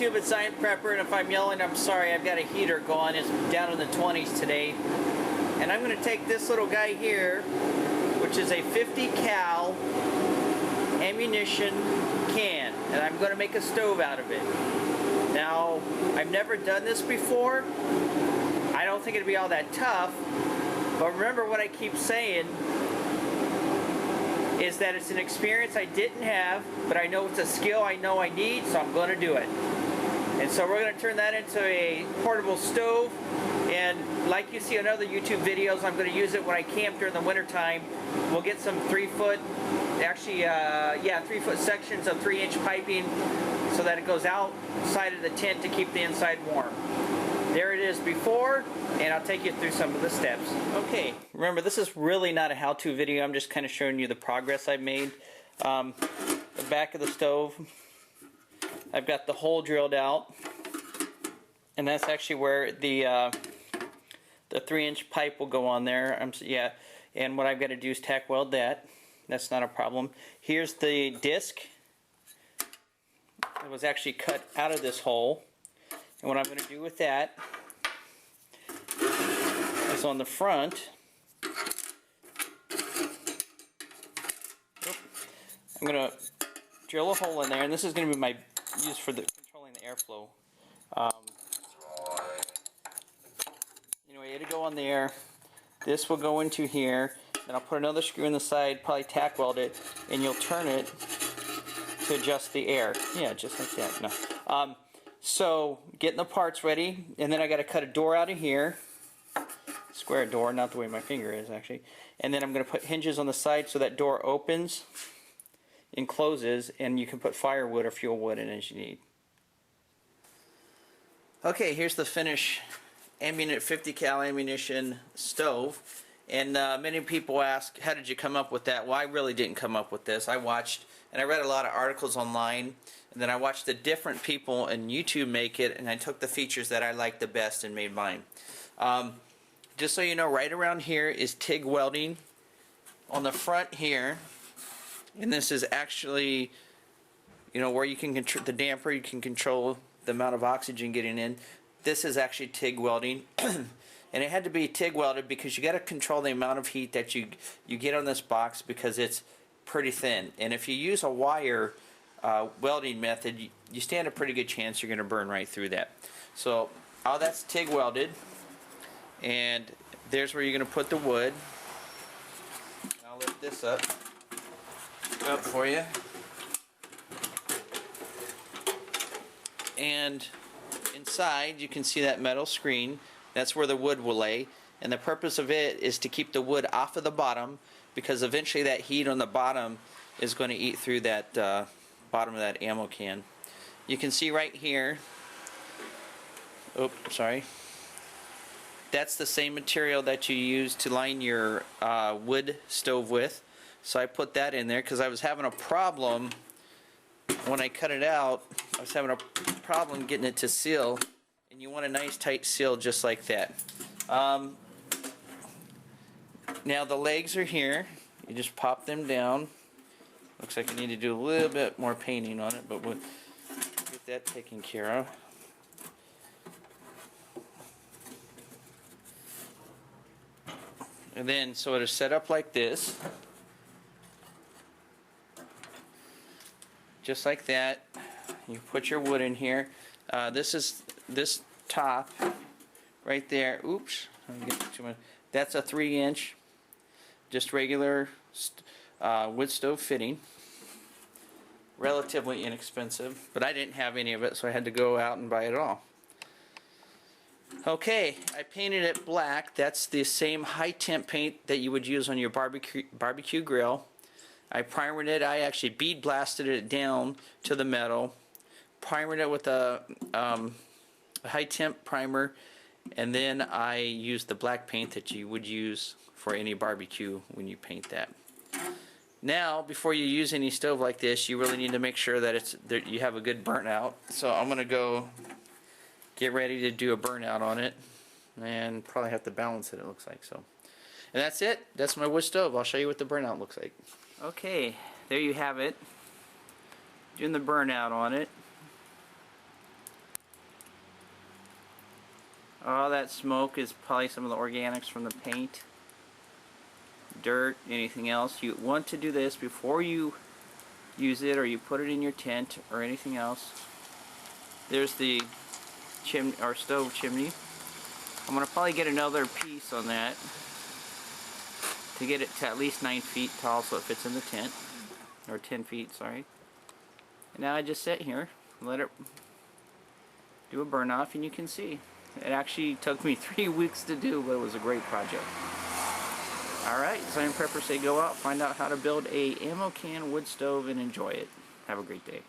YouTube, it's Zion Prepper, and if I'm yelling, I'm sorry. I've got a heater going. It's down in the 20s today. And I'm going to take this little guy here, which is a 50 cal ammunition can, and I'm going to make a stove out of it. Now, I've never done this before. I don't think it'd be all that tough, but remember what I keep saying is that it's an experience I didn't have, but I know it's a skill I know I need, so I'm going to do it. And so we're going to turn that into a portable stove, and like you see in other YouTube videos, I'm going to use it when I camp during the winter time. We'll get some 3-foot, actually, 3-foot sections of 3-inch piping so that it goes outside of the tent to keep the inside warm. There it is before, and I'll take you through some of the steps. Okay, remember this is really not a how-to video. I'm just kind of showing you the progress I've made. The back of the stove, I've got the hole drilled out, and that's actually where the 3-inch pipe will go on there. And what I've got to do is tack weld that. That's not a problem. Here's the disc. It was actually cut out of this hole. And what I'm going to do with that is on the front, I'm going to drill a hole in there, and this is going to be my use for controlling the airflow. Anyway, it'll go on there. This will go into here. Then I'll put another screw in the side, probably tack weld it, and you'll turn it to adjust the air. Yeah, just like that. No. So, getting the parts ready, and then I got to cut a door out of here. Square door, not the way my finger is actually. And then I'm going to put hinges on the side so that door opens and closes, and you can put firewood or fuel wood in as you need. Okay, here's the finished 50 cal ammunition stove. And many people ask, how did you come up with that? Well, I really didn't come up with this. I watched, and I read a lot of articles online, and then I watched the different people on YouTube make it, and I took the features that I liked the best and made mine. Just so you know, right around here is TIG welding. On the front here, and this is actually, where you can control the damper, you can control the amount of oxygen getting in. This is actually TIG welding. And it had to be TIG welded because you got to control the amount of heat that you get on this box because it's pretty thin. And if you use a wire welding method, you stand a pretty good chance you're going to burn right through that. So all that's TIG welded, and there's where you're going to put the wood. I'll lift this up for you. And inside you can see that metal screen. That's where the wood will lay, and the purpose of it is to keep the wood off of the bottom, because eventually that heat on the bottom is going to eat through that bottom of that ammo can. You can see right here, that's the same material that you use to line your wood stove with. So I put that in there because I was having a problem when I cut it out. I was having a problem getting it to seal. And you want a nice tight seal just like that. Now the legs are here. You just pop them down. Looks like I need to do a little bit more painting on it, but we'll get that taken care of. And then, so it is set up like this. Just like that. You put your wood in here. This top right there, oops, that's a 3-inch, just regular wood stove fitting. Relatively inexpensive, but I didn't have any of it, so I had to go out and buy it all. Okay, I painted it black. That's the same high temp paint that you would use on your barbecue grill. I primered it. I actually bead blasted it down to the metal. Primered it with a high temp primer, and then I used the black paint that you would use for any barbecue when you paint that. Now, before you use any stove like this, you really need to make sure that you have a good burnout. So I'm going to go get ready to do a burnout on it, and probably have to balance it looks like. So, and that's it. That's my wood stove. I'll show you what the burnout looks like. Okay, there you have it. Doing the burnout on it. All that smoke is probably some of the organics from the paint, dirt, anything else. You want to do this before you use it or you put it in your tent or anything else. There's the chimney or stove chimney. I'm going to probably get another piece on that to get it to at least 9 feet tall so it fits in the tent, or 10 feet, sorry. And now I just sit here, let it do a burn off, and you can see. It actually took me 3 weeks to do, but it was a great project. Alright, Zion Preppers say go out, find out how to build a ammo can wood stove and enjoy it. Have a great day.